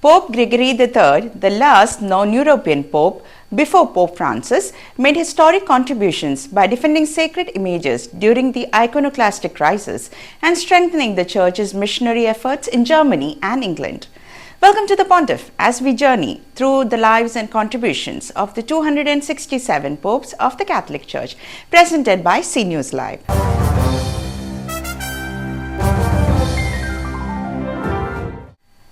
Pope Gregory III, the last non-European pope before Pope Francis, made historic contributions by defending sacred images during the Iconoclastic Crisis and strengthening the Church's missionary efforts in Germany and England. Welcome to the Pontiff as we journey through the lives and contributions of the 267 popes of the Catholic Church, presented by CNewsLive.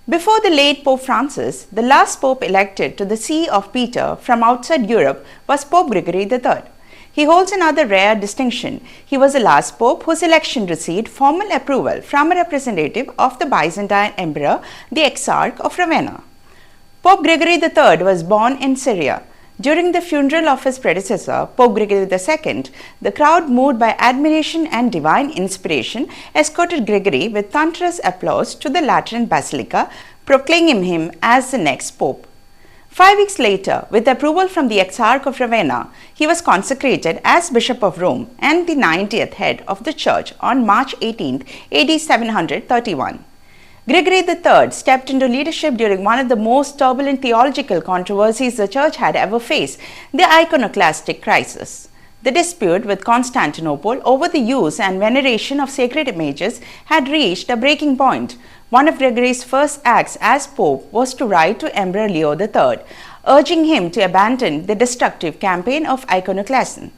Before the late Pope Francis, the last pope elected to the See of Peter from outside Europe was Pope Gregory III. He holds another rare distinction. He was the last pope whose election received formal approval from a representative of the Byzantine Emperor, the Exarch of Ravenna. Pope Gregory III was born in Syria. During the funeral of his predecessor, Pope Gregory II, the crowd, moved by admiration and divine inspiration, escorted Gregory with thunderous applause to the Lateran Basilica, proclaiming him as the next pope. 5 weeks later, with approval from the Exarch of Ravenna, he was consecrated as Bishop of Rome and the 90th head of the Church on March 18, AD 731. Gregory III stepped into leadership during one of the most turbulent theological controversies the Church had ever faced, the Iconoclastic Crisis. The dispute with Constantinople over the use and veneration of sacred images had reached a breaking point. One of Gregory's first acts as Pope was to write to Emperor Leo III, urging him to abandon the destructive campaign of iconoclasm.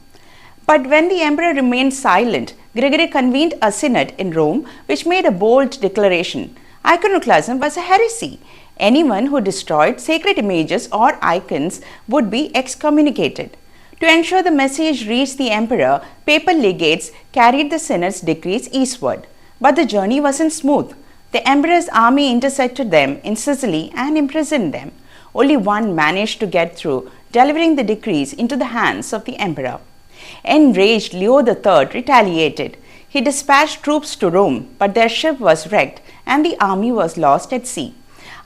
But when the emperor remained silent, Gregory convened a synod in Rome which made a bold declaration. Iconoclasm was a heresy. Anyone who destroyed sacred images or icons would be excommunicated. To ensure the message reached the emperor, papal legates carried the synod's decrees eastward. But the journey wasn't smooth. The emperor's army intercepted them in Sicily and imprisoned them. Only one managed to get through, delivering the decrees into the hands of the emperor. Enraged, Leo III retaliated. He dispatched troops to Rome, but their ship was wrecked and the army was lost at sea.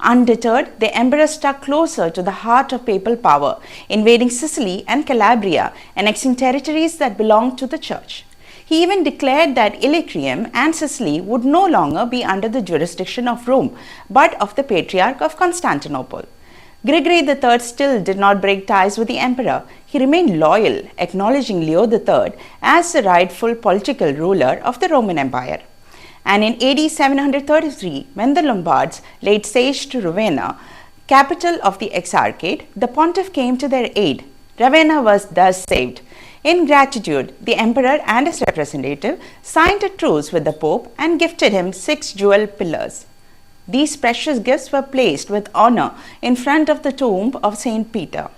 Undeterred, the emperor stuck closer to the heart of papal power, invading Sicily and Calabria, annexing territories that belonged to the Church. He even declared that Illyricum and Sicily would no longer be under the jurisdiction of Rome, but of the Patriarch of Constantinople. Gregory III still did not break ties with the emperor. He remained loyal, acknowledging Leo III as the rightful political ruler of the Roman Empire. And in AD 733, when the Lombards laid siege to Ravenna, capital of the Exarchate, the Pontiff came to their aid. Ravenna was thus saved. In gratitude, the emperor and his representative signed a truce with the Pope and gifted him 6 jewel pillars. These precious gifts were placed with honor in front of the tomb of Saint Peter.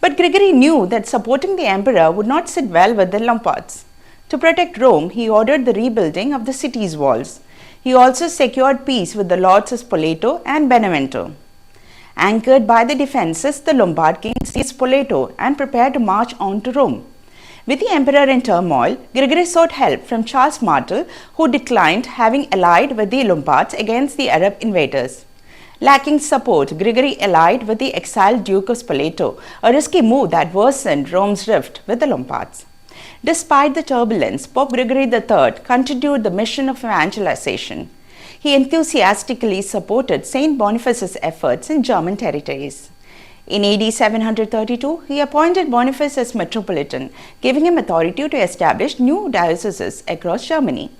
But Gregory knew that supporting the emperor would not sit well with the Lombards. To protect Rome, he ordered the rebuilding of the city's walls. He also secured peace with the lords of Spoleto and Benevento. Anchored by the defenses, the Lombard kings seized Spoleto and prepared to march on to Rome. With the emperor in turmoil, Gregory sought help from Charles Martel, who declined, having allied with the Lombards against the Arab invaders. Lacking support, Gregory allied with the exiled Duke of Spoleto, a risky move that worsened Rome's rift with the Lombards. Despite the turbulence, Pope Gregory III continued the mission of evangelization. He enthusiastically supported Saint Boniface's efforts in German territories. In AD 732, he appointed Boniface as metropolitan, giving him authority to establish new dioceses across Germany.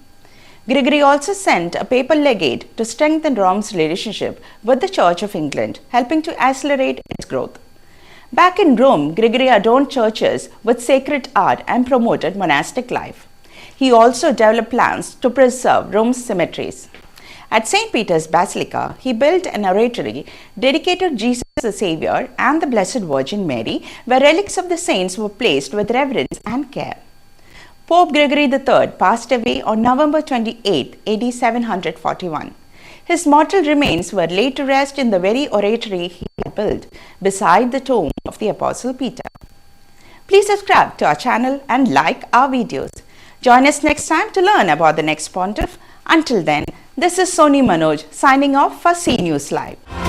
Gregory also sent a papal legate to strengthen Rome's relationship with the Church of England, helping to accelerate its growth. Back in Rome, Gregory adorned churches with sacred art and promoted monastic life. He also developed plans to preserve Rome's cemeteries. At St. Peter's Basilica, he built an oratory dedicated to Jesus the Savior and the Blessed Virgin Mary, where relics of the saints were placed with reverence and care. Pope Gregory III passed away on November 28, AD 741. His mortal remains were laid to rest in the very oratory he had built beside the tomb of the Apostle Peter. Please subscribe to our channel and like our videos. Join us next time to learn about the next Pontiff. Until then, this is Soni Manoj signing off for CNewsLive.